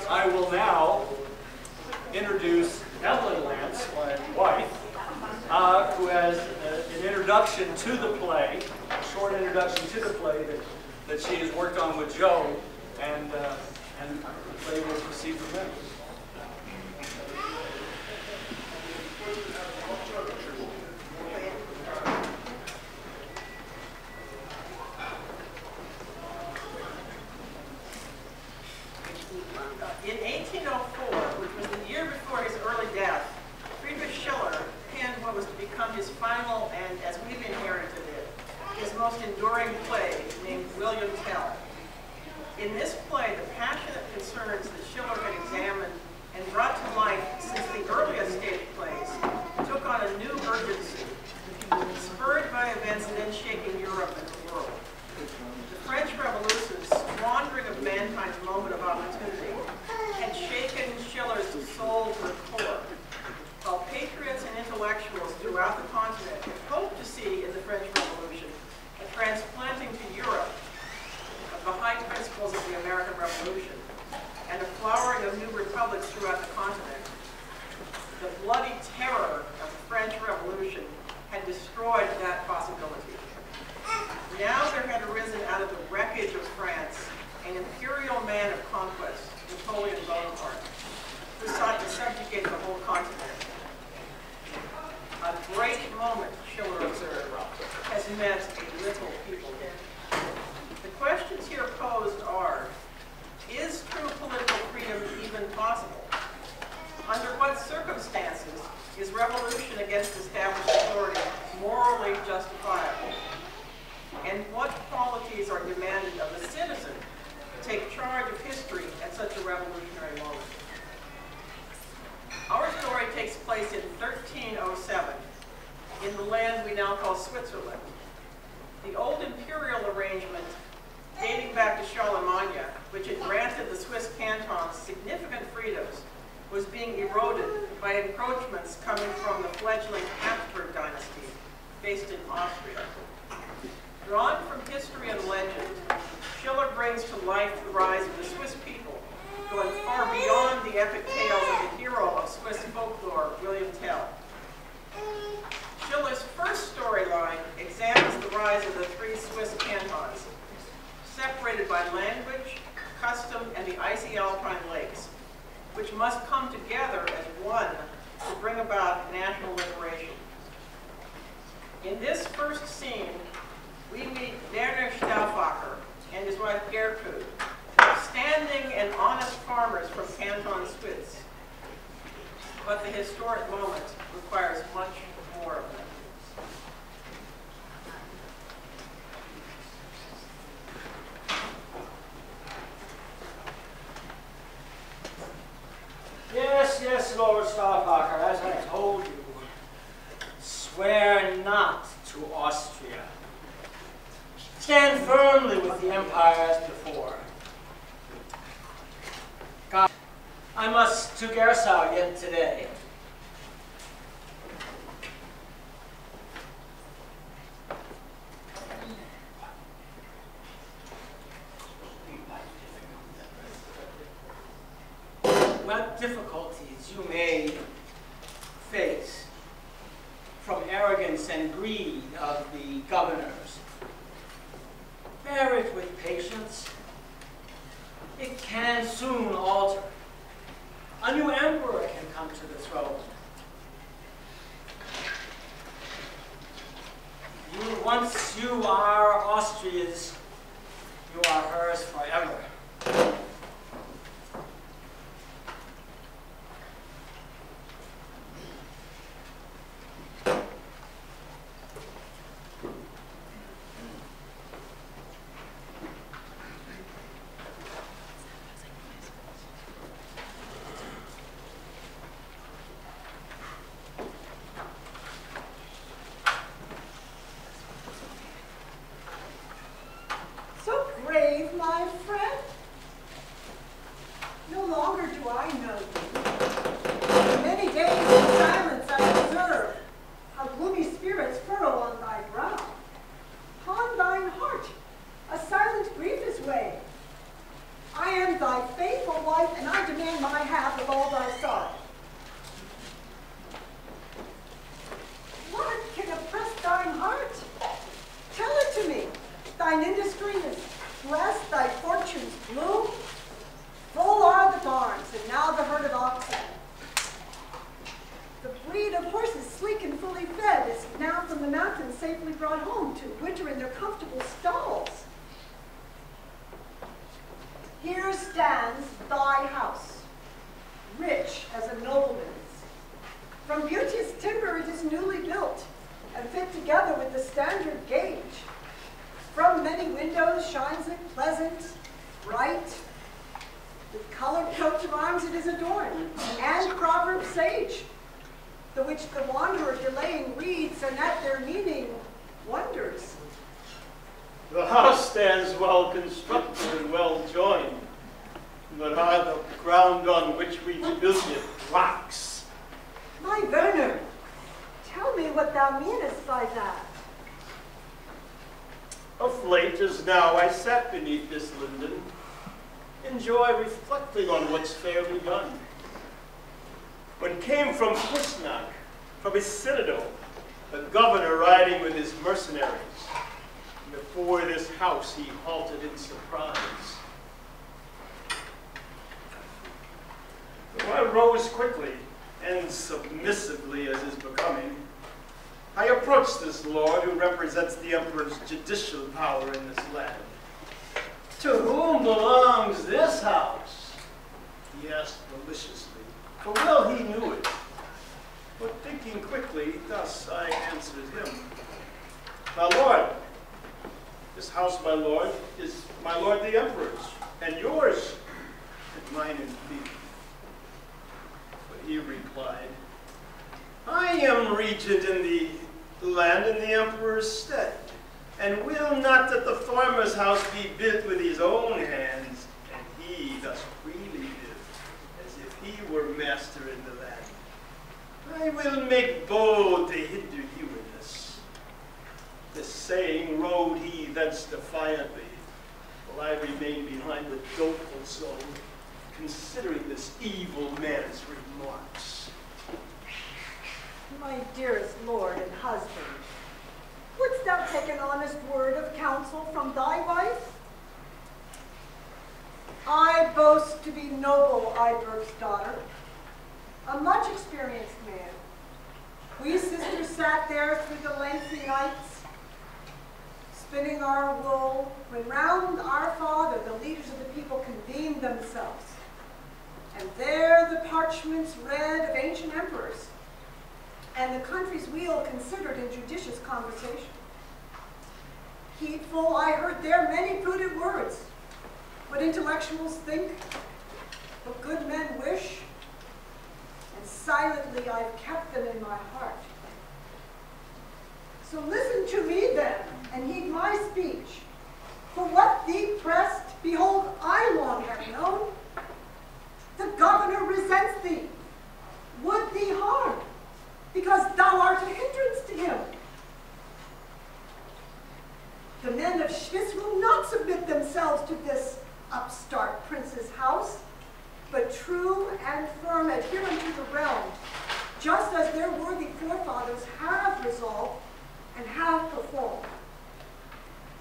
I will now introduce Evelyn Lance, my wife, who has an introduction to the play, a short introduction to the play that she has worked on with Joe, and the play will proceed from there. In 1804, which was the year before his early death, Friedrich Schiller penned what was to become his final, and as we've inherited it, his most enduring play, named William Tell. In this play, the passionate concerns that Schiller had examined and brought to life since the earliest stage plays took on a new urgency, spurred by events then shaking Europe and the world. The French Revolution, squandering of mankind's moment of opportunity, had shaken Schiller's soul to the core, while patriots and intellectuals throughout the continent had hoped to see in the French Revolution a transplanting to Europe of the high principles of the American Revolution and a flowering of new republics throughout the continent. The bloody terror of the French Revolution had destroyed that possibility. Now there had arisen out of the wreckage of France an imperial man of conquest, Napoleon Bonaparte, who sought to subjugate the whole continent. A great moment, Schiller observed, has meant a little people. The questions here posed are, is true political freedom even possible? Under what circumstances is revolution against established authority morally justifiable? And what qualities are demanded of a citizen to take charge of history at such a revolutionary moment? Our story takes place in 1307 in the land we now call Switzerland. The old imperial arrangement, dating back to Charlemagne, which had granted the Swiss cantons significant freedoms, was being eroded by encroachments coming from the fledgling Habsburg dynasty based in Austria. Drawn from history and legend, Schiller brings to life the rise of the Swiss people, going far beyond the epic tales of the hero of Swiss folklore, William Tell. Schiller's first storyline examines the rise of the three Swiss cantons, separated by language, custom, and the icy alpine lakes, which must come together as one to bring about national liberation. In this first scene, we meet Werner Stauffacher and his wife Gertrude, standing and honest farmers from Canton Schwyz. But the historic moment requires much more of them. Yes, Lord Stauffacher, as I told you, swear not to Austria. Stand firmly with the empire as before. God, I must to Gersau yet today. What difficulties you may face from arrogance and greed of the governors, bear it with patience. It can soon alter. A new emperor can come to the throne. Once you are Austria's, you are hers forever. My friend, no longer do I know you. Many days in silence I observe how gloomy spirits furrow on thy brow. Upon thine heart a silent grief is weighed. I am thy faithful wife, and I demand as a nobleman's. From beauteous timber it is newly built, and fit together with the standard gauge. From many windows shines it pleasant, bright. With colored coats of arms it is adorned, and proverbs sage, the which the wanderer delaying reads, and at their meaning wonders. The house stands well constructed and well joined, but are the ground on which we built it rocks? My Werner, tell me what thou meanest by that. Of late as now I sat beneath this linden, in joy reflecting on what's fairly done. When came from Pusnak, from his citadel, the governor riding with his mercenaries, before this house he halted in surprise. Though I rose quickly and submissively as is becoming, I approached this lord who represents the emperor's judicial power in this land. To whom belongs this house? He asked maliciously, for well he knew it. But thinking quickly, thus I answered him. My lord, this house, my lord, is my lord the emperor's, and yours, and mine indeed. But he replied, I am regent in the land in the emperor's stead, and will not that the farmer's house be built with his own hands, and he thus freely live, as if he were master in the land. I will make bold to hinder you in this. This saying rode he thence defiantly, while I remained behind with doleful soul, considering this evil man's remarks. My dearest lord and husband, wouldst thou take an honest word of counsel from thy wife? I boast to be noble Iberg's daughter, a much experienced man. We sisters sat there through the lengthy nights, spinning our wool, when round our father the leaders of the people convened themselves, and there the parchments read of ancient emperors, and the country's weal considered in judicious conversation. Heedful, I heard there many prudent words, what intellectuals think, what good men wish, and silently I've kept them in my heart. So listen to me then, and heed my speech. For what thee pressed, behold, I long have known. The governor resents thee, would thee harm, because thou art a hindrance to him. The men of Schwiss will not submit themselves to this upstart prince's house, but true and firm adherent to the realm, just as their worthy forefathers have resolved and have performed.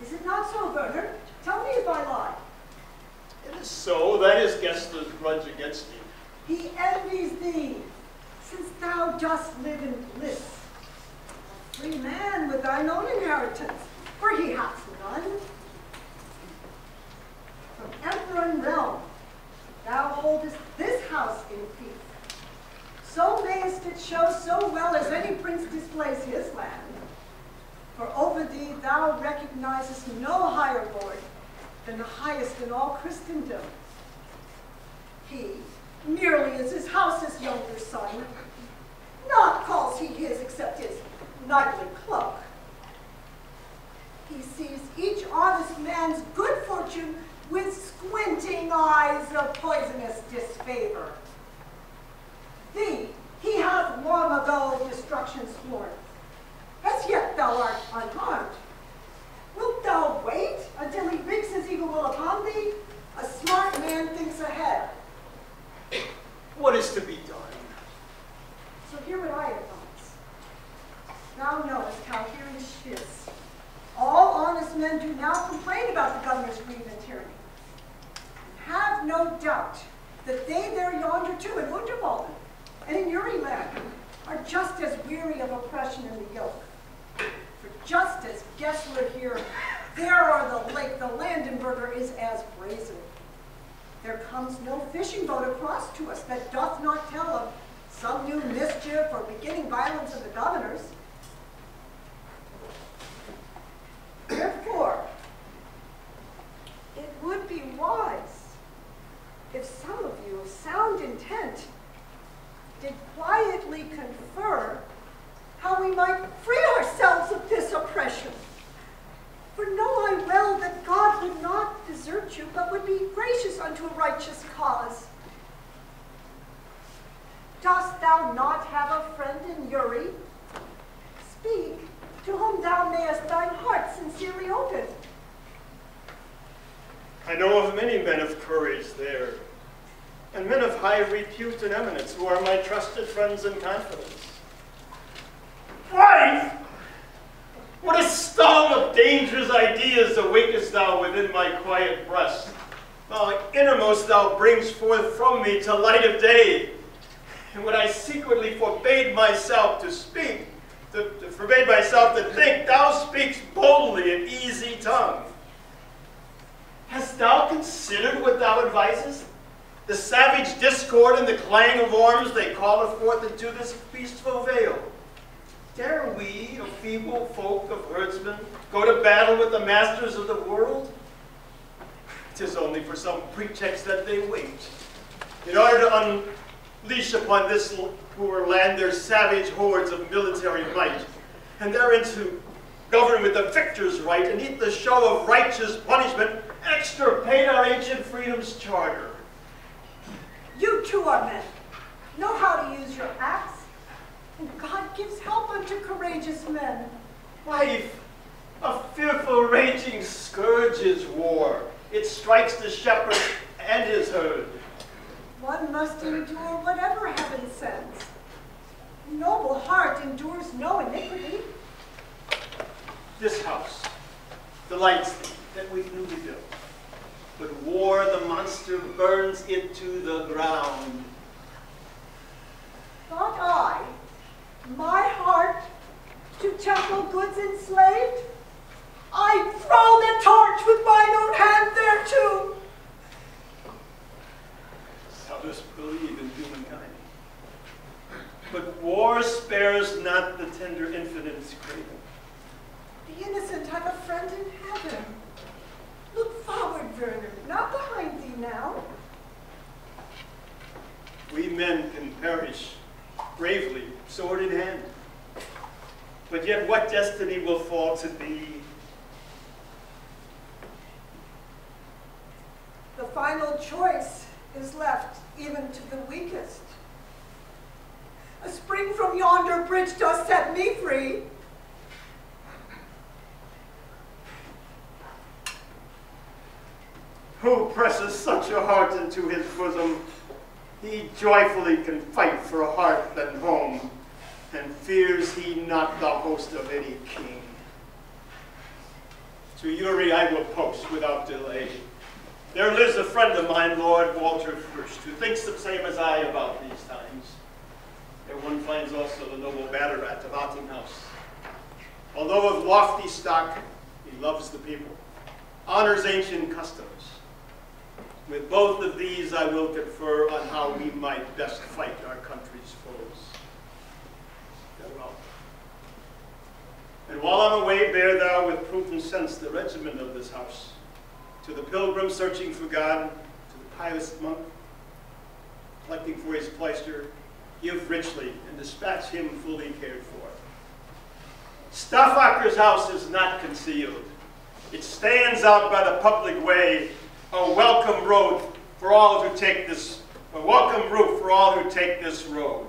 Is it not so, Werner? Tell me if I lie. It is so, that is Gessler's grudge against thee. He envies thee, since thou dost live in bliss. A free man with thine own inheritance, for he hath none. From emperor and realm, thou holdest this house in fief. So mayest it show so well as any prince displays his land. For over thee thou recognizest no higher lord than the highest in all Christendom. He merely is his house's younger son. Not calls he his except his knightly cloak. He sees each honest man's good fortune with squinting eyes of poisonous disfavor. Thee he hath long ago destruction sworn. As yet thou art unharmed. Wilt thou wait until he wreaks his evil will upon thee? A smart man thinks ahead. What is to be done? So hear what I advise. Thou knowest how here in Schwiss, all honest men do now complain about the governor's greed and tyranny. And have no doubt that they there yonder too in Unterwalden and in Uriland are just as weary of oppression and the yoke. For just as Gessler here, there are the Landenberger is as brazen. there comes no fishing boat across to us that doth not tell of some new mischief or beginning violence of the governors. Therefore, it would be wise if some of you of sound intent did quietly confer how we might free ourselves of this oppression. For know I well that God would not desert you, but would be gracious unto a righteous cause. Dost thou not have a friend in Uri? Speak, to whom thou mayest thine heart sincerely open. I know of many men of courage there, and men of high repute and eminence, who are my trusted friends and confidants. Wife! What a storm of dangerous ideas awakest thou within my quiet breast. While innermost thou brings forth from me to light of day. And when I secretly forbade myself to speak, forbade myself to think, thou speakst boldly in easy tongue. Hast thou considered what thou advisest? The savage discord and the clang of arms they call forth into this peaceful vale. Dare we, a feeble folk of herdsmen, go to battle with the masters of the world? 'Tis only for some pretext that they wait, in order to unleash upon this poor land their savage hordes of military might, and therein to govern with the victor's right, and eat the show of righteous punishment, extirpate our ancient freedom's charter. You too are men. Know how to use your axe, and God gives help unto courageous men. Wife, a fearful raging scourge is war. It strikes the shepherd and his herd. One must endure whatever heaven sends. A noble heart endures no iniquity. This house delights thee that we've newly built. But war, the monster, burns it to the ground. Thought I, my heart, to temple goods enslaved? I'd throw the torch with mine own hand thereto. Thou dost believe in humankind. But war spares not the tender infant in its cradle. The innocent have a friend in heaven. Look forward, Werner, not behind thee now. We men can perish bravely, sword in hand. But yet what destiny will fall to thee? The final choice is left even to the weakest. A spring from yonder bridge does set me free. Who presses such a heart into his bosom? He joyfully can fight for a heart than home, and fears he not the host of any king. To Uri I will post without delay. There lives a friend of mine, Lord Walter Fürst, who thinks the same as I about these times. There one finds also the noble Baderat of Ottinghouse. Although of lofty stock, he loves the people, honors ancient customs. With both of these I will confer on how we might best fight our country's foes. Farewell. And while I'm away, bear thou with prudent sense the regiment of this house, to the pilgrim searching for God, to the pious monk collecting for his cloister, give richly and dispatch him fully cared for. Stauffacher's house is not concealed. It stands out by the public way, a welcome road for all who take this, a welcome route for all who take this road.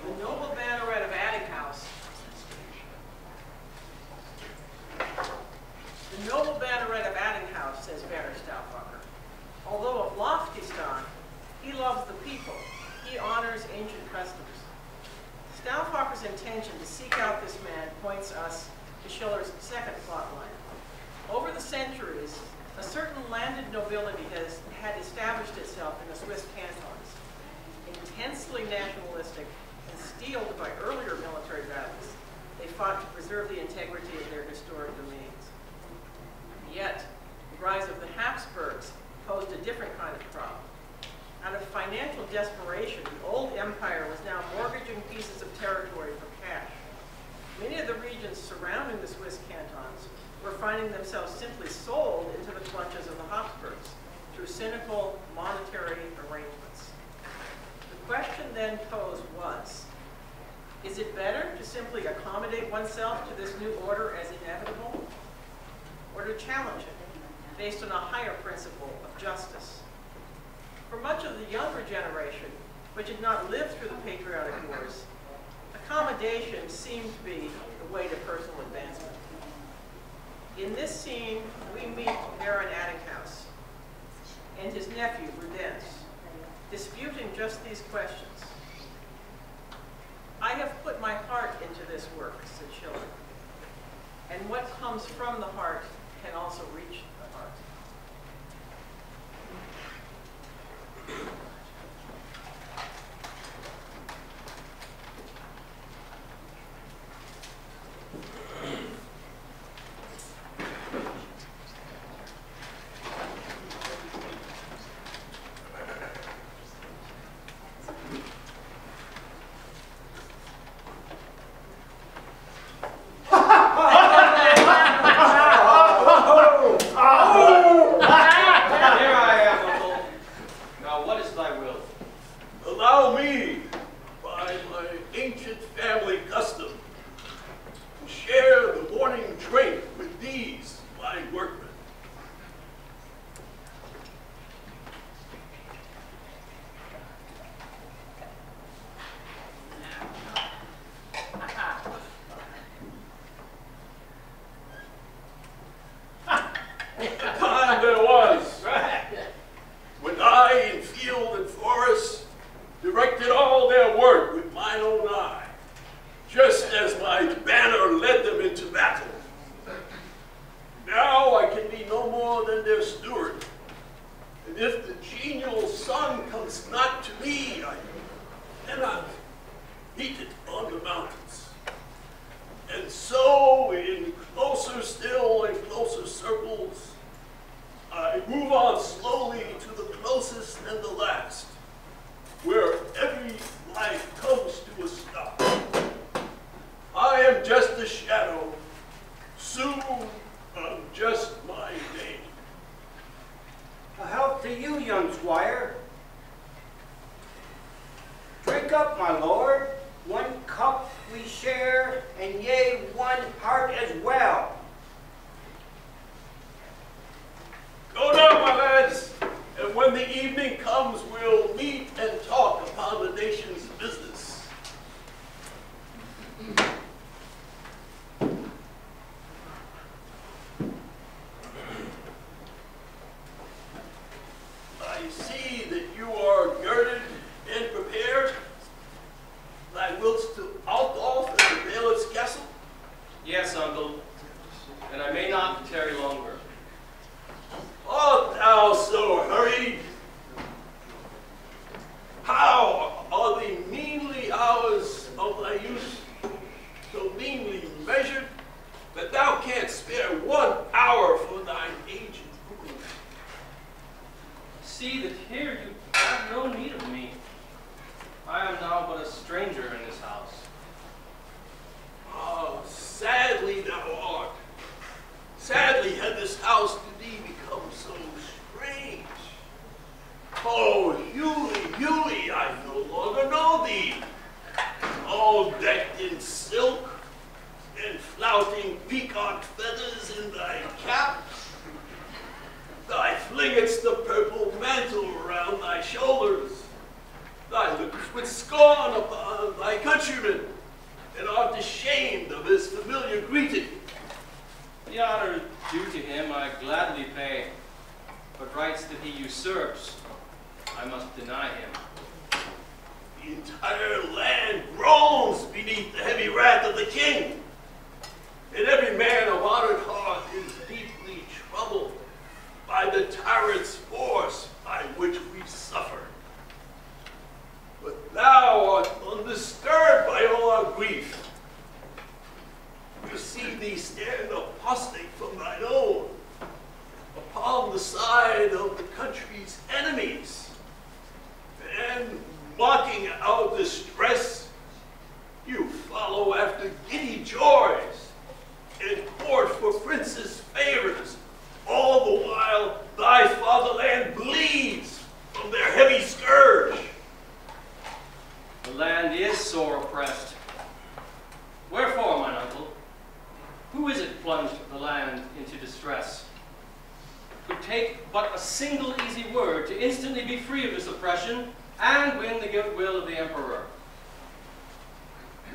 The noble banneret of Addinghouse. The noble banneret of Addinghouse, says Baron Stauffacher. Although of lofty stock, he loves the people. He honors ancient customs. Stauffacher's intention to seek out this man points us to Schiller's second plot line. Over the centuries, a certain landed nobility had established itself in the Swiss cantons. intensely nationalistic and steeled by earlier military battles, they fought to preserve the integrity of their historic domains. Yet, the rise of the Habsburgs posed a different kind of problem. Out of financial desperation, the old empire was now mortgaging pieces of territory for cash. Many of the regions surrounding the Swiss cantons were finding themselves simply sold into the clutches of the Habsburgs through cynical monetary arrangements. The question then posed was, is it better to simply accommodate oneself to this new order as inevitable, or to challenge it based on a higher principle of justice? For much of the younger generation, which had not lived through the patriotic wars, accommodation seemed to be the way to personal advancement. In this scene, we meet Baron Attinghouse and his nephew, Rudenz, disputing just these questions. I have put my heart into this work, said Schiller, and what comes from the heart can also reach the heart. grief. You see thee stand apostate from thine own, upon the side of the country's enemies, and mocking our distress, you follow after giddy joys, and court for princes' favors, all the while thy fatherland bleeds from their heavy scourge. The land is sore oppressed. Wherefore, mine uncle, who is it plunged the land into distress? It would take but a single easy word to instantly be free of this oppression and win the goodwill of the emperor.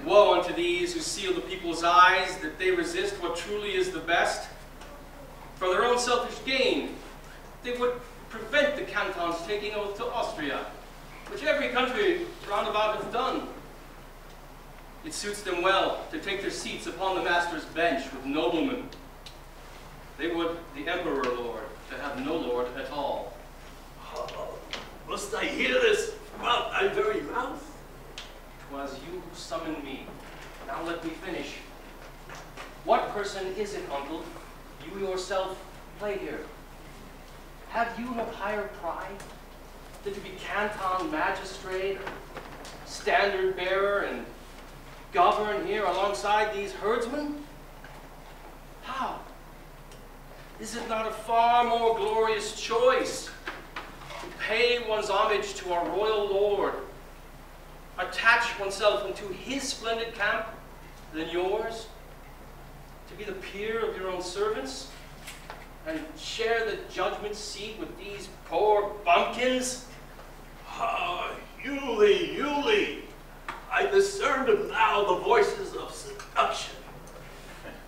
Woe unto these who seal the people's eyes that they resist what truly is the best. For their own selfish gain, they would prevent the cantons taking oath to Austria, which every country round about hath done. It suits them well to take their seats upon the master's bench with noblemen. They would the emperor lord, to have no lord at all. Must I hear this from out thy very mouth? 'Twas you who summoned me. Now let me finish. What person is it, uncle, you yourself play here? Have you no higher pride than to be canton magistrate, standard bearer, and govern here alongside these herdsmen? How? Is it not a far more glorious choice to pay one's homage to our royal lord, attach oneself into his splendid camp than yours, to be the peer of your own servants, and share the judgment seat with these poor bumpkins? Ah, Yuli, Yuli, I discern them now, the voices of seduction.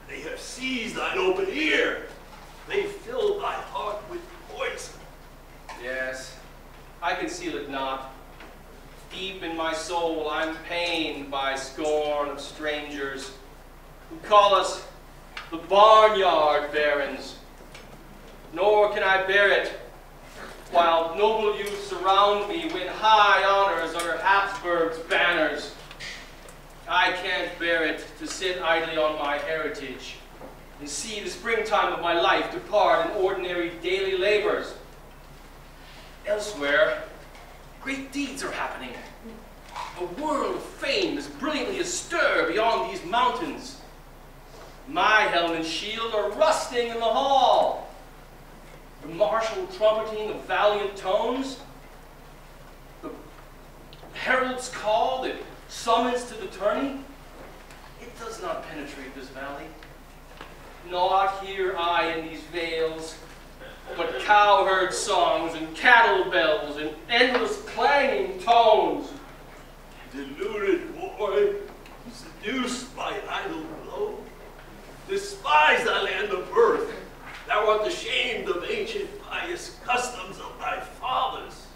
They have seized thine open ear. They fill thy heart with poison. Yes, I conceal it not. Deep in my soul, I'm pained by scorn of strangers who call us the barnyard barons. Nor can I bear it while noble youths surround me win high honors under Habsburg's banners. I can't bear it to sit idly on my heritage and see the springtime of my life depart in ordinary daily labors. Elsewhere, great deeds are happening. A world of fame is brilliantly astir beyond these mountains. My helm and shield are rusting in the hall. The martial trumpeting of valiant tones, the herald's call that summons to the tourney, it does not penetrate this valley. Not hear I in these vales, but cowherd songs and cattle bells and endless clanging tones. Deluded boy, seduced by idle blow, despise thy land of birth. Thou art ashamed of ancient pious customs of thy fathers.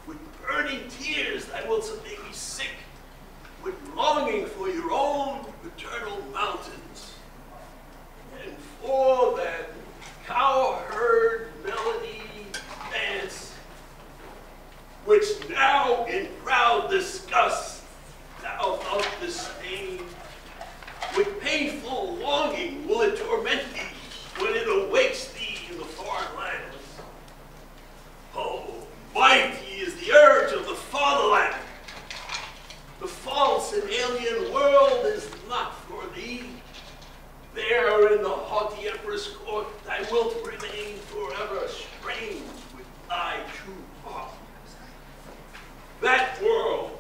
With burning tears thou wilt make me sick, with longing for your own paternal mountains, and for that cowherd melody dance, which now in proud disgust thou dost disdain. With painful longing will it torment thee when it awakes thee in the foreign lands. Oh, mighty is the urge of the fatherland. The false and alien world is not for thee. There in the haughty emperor's court thou wilt remain forever estranged with thy true father. That world,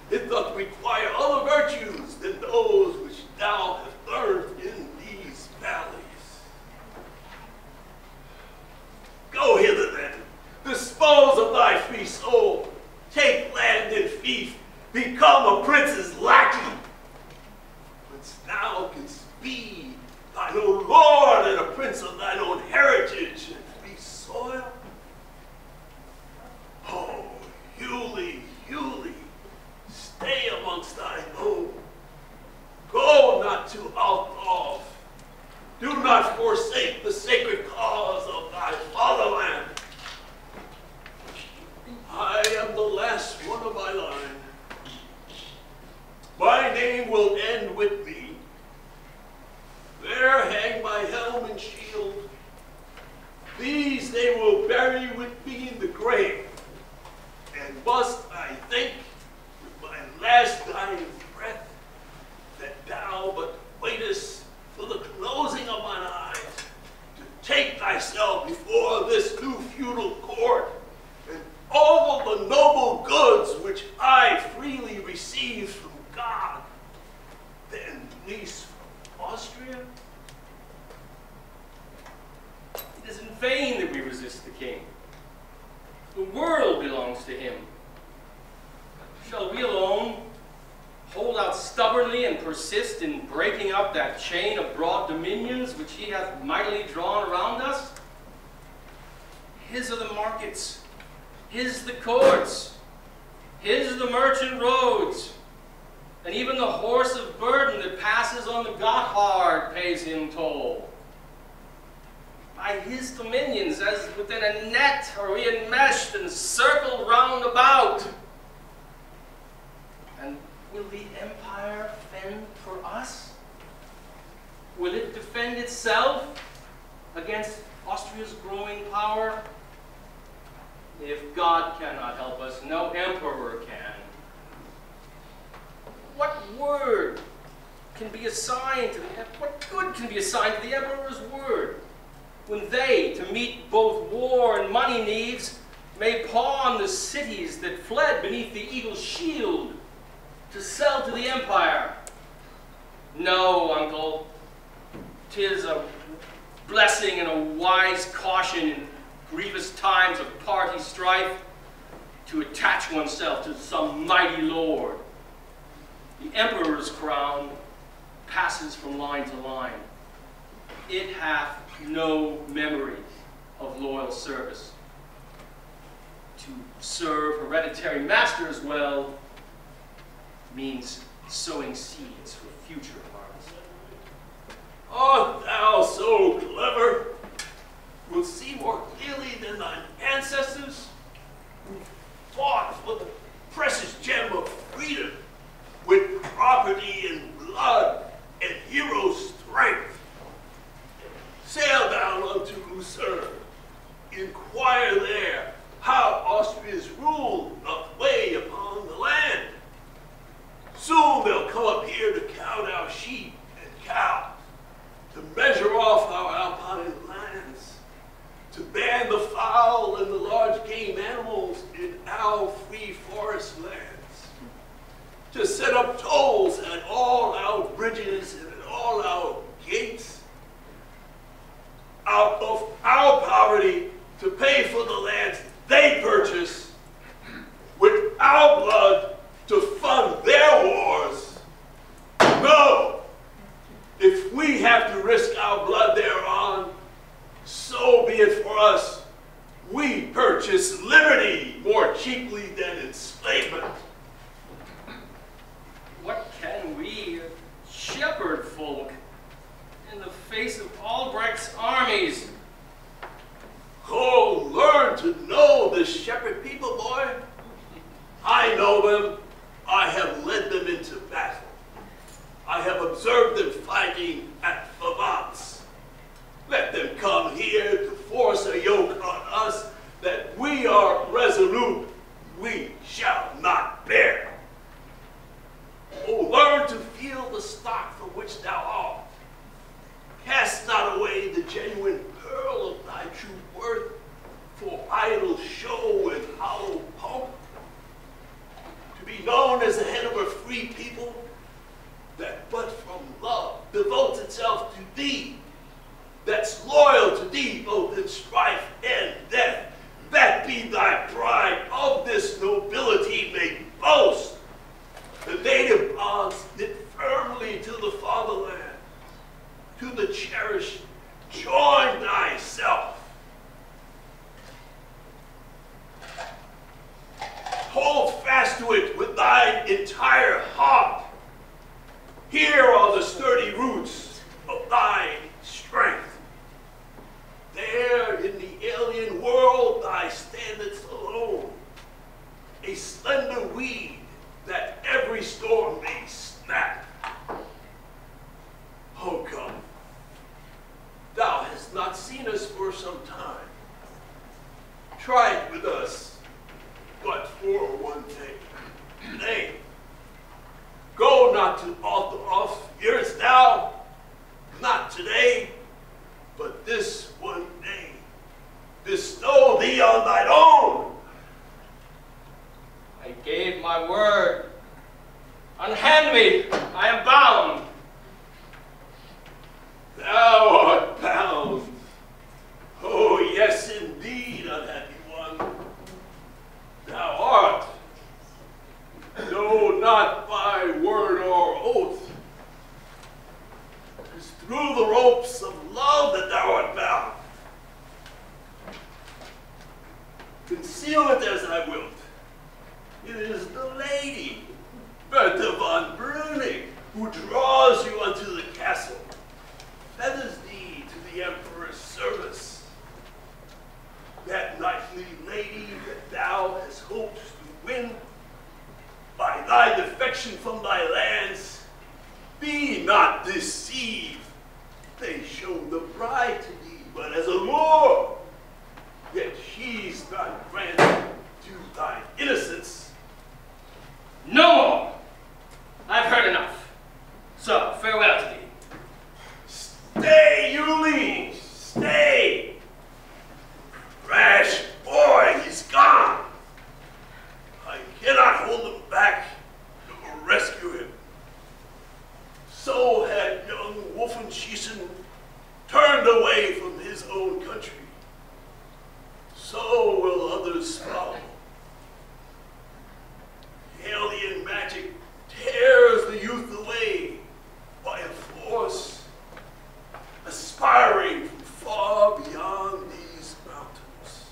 it doth require other virtues than those which thou hast learned in these valleys. Go hither then, dispose of thy free soul, take land in fief, become a prince's lackey. Whence thou canst be thine own lord and a prince of thine own heritage and free soil. Oh, Yuli, Yuli, stay amongst thine own. Go not to Altdorf. Do not forsake the sacred cause of thy fatherland. I am the last one of my line. My fame will end with me. There hang my helm and shield. These they will bury with me in the grave. And must I think, with my last dying breath, that thou but waitest for the closing of mine eyes, to take thyself before this new feudal court, and all the noble goods which I freely received from God, then lease from Austria? It is in vain that we resist the king. The world belongs to him. Shall we alone hold out stubbornly and persist in breaking up that chain of broad dominions which he hath mightily drawn around us? His are the markets, his the courts, his the merchant roads, and even the horse of burden that passes on the Gotthard pays him toll. By his dominions, as within a net, are we enmeshed and circled round about. And will the empire fend for us? Will it defend itself against Austria's growing power? If God cannot help us, no emperor can. What word can be assigned to what good can be assigned to the emperor's word, when they, to meet both war and money needs, may pawn the cities that fled beneath the eagle's shield to sell to the empire? No, uncle. 'Tis a blessing and a wise caution in grievous times of party strife to attach oneself to some mighty lord. The emperor's crown passes from line to line. It hath no memory of loyal service. To serve hereditary masters well means sowing seeds for future harvest. Art thou so clever? Wilt see more clearly than thine ancestors, who fought for the precious gem of freedom with property and blood and hero strength. Sail down unto Lucerne, inquire there how Austria's rule doth weigh upon the land. Soon they'll come up here to count our sheep and cows, to measure off our alpine lands, to ban the fowl and the large game animals in our free forest lands, to set up tolls at all our bridges and at all our gates, out of our poverty to pay for the lands they purchase, with our blood to fund their wars. No! If we have to risk our blood thereon, so be it for us. We purchase liberty more cheaply than enslavement. What can we, shepherd folk, in the face of Albrecht's armies? Oh, learn to know the shepherd people, boy. I know them. I have led them into battle. I have observed them fighting at Provence. Let them come here to force a yoke on us that we are resolute we shall not bear. Oh, learn to feel the stock from which thou art. Cast not away the genuine pearl of thy true worth for idle show and hollow pomp. To be known as the head of a free people that but from love devotes itself to thee, that's loyal to thee both in strife and death, that be thy pride, of this nobility may boast. The native bonds knit firmly to the fatherland, to the cherished, join thyself. Hold fast to it with thine entire heart. Here are the sturdy roots of thy strength. There in the alien world thy standest alone, a slender weed that every storm may snap. who draws you unto the castle, fetters thee to the emperor's service. That knightly lady that thou hast hoped to win, by thy defection from thy lands, be not deceived. They show the bride to thee but as a lure, yet she's not granted to thine innocence. No more! I've heard enough. So, farewell to thee. Stay, you liege, stay! Rash boy, he's gone. I cannot hold him back or rescue him. So had young Wolfenschiessen turned away from his own country. So will others follow. Alien magic tears the youth away by a force aspiring from far beyond these mountains.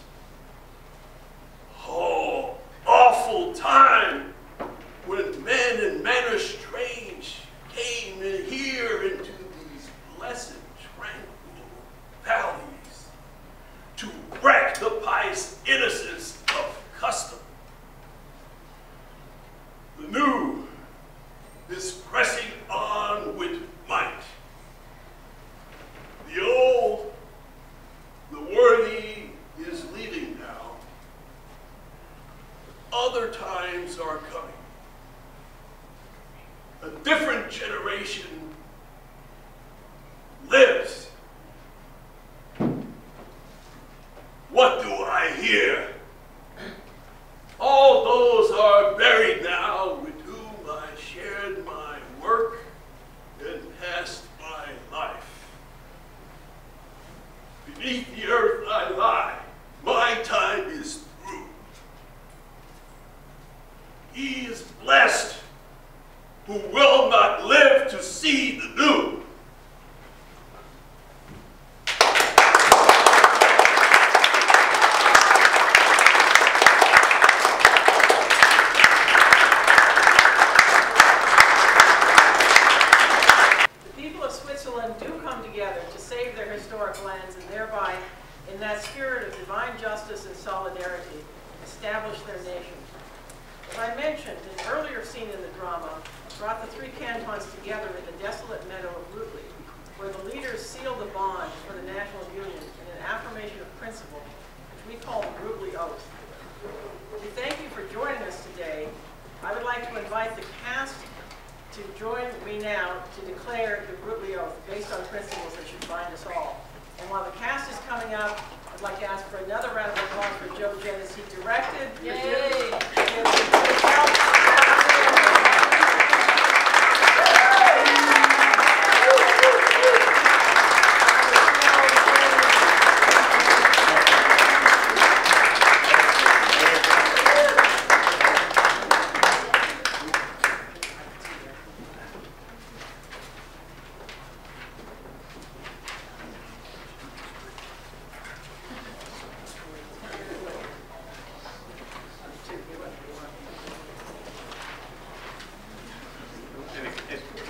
Oh, awful time when men and manners strange came in here into these blessed, tranquil valleys to wreck the pious innocence of custom. The new is pressing on with might. The old, the worthy is leaving now. Other times are coming. A different generation lives. What do I hear? All those are buried now with whom I shared my work and passed my life. Beneath the earth I lie. My time is through. He is blessed who will not live to see the new. The people of Switzerland do come together to save their historic lands and thereby, in that spirit of divine justice and solidarity, establish their nation. As I mentioned, an earlier scene in the drama brought the three cantons together in the desolate meadow of Rutley, where the leaders sealed the bond for the national union in an affirmation of principle, which we call the Rutley Oath. We thank you for joining us today. I would like to invite the cast to join me now to declare the Rutley Oath based on principles that should bind us all. And while the cast is coming up, I'd like to ask for another round of applause for Joe Jen as he directed. Yay!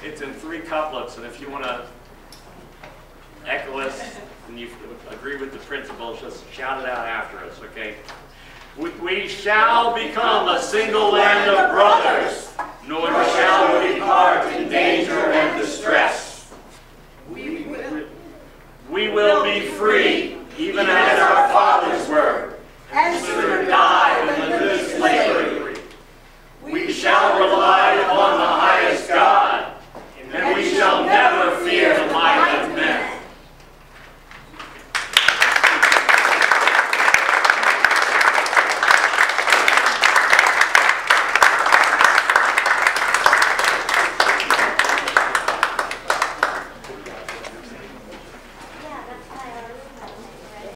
It's in 3 couplets, and if you want to echo us and you agree with the principles, just shout it out after us, okay? We shall become a single land of brothers, nor shall we part in danger.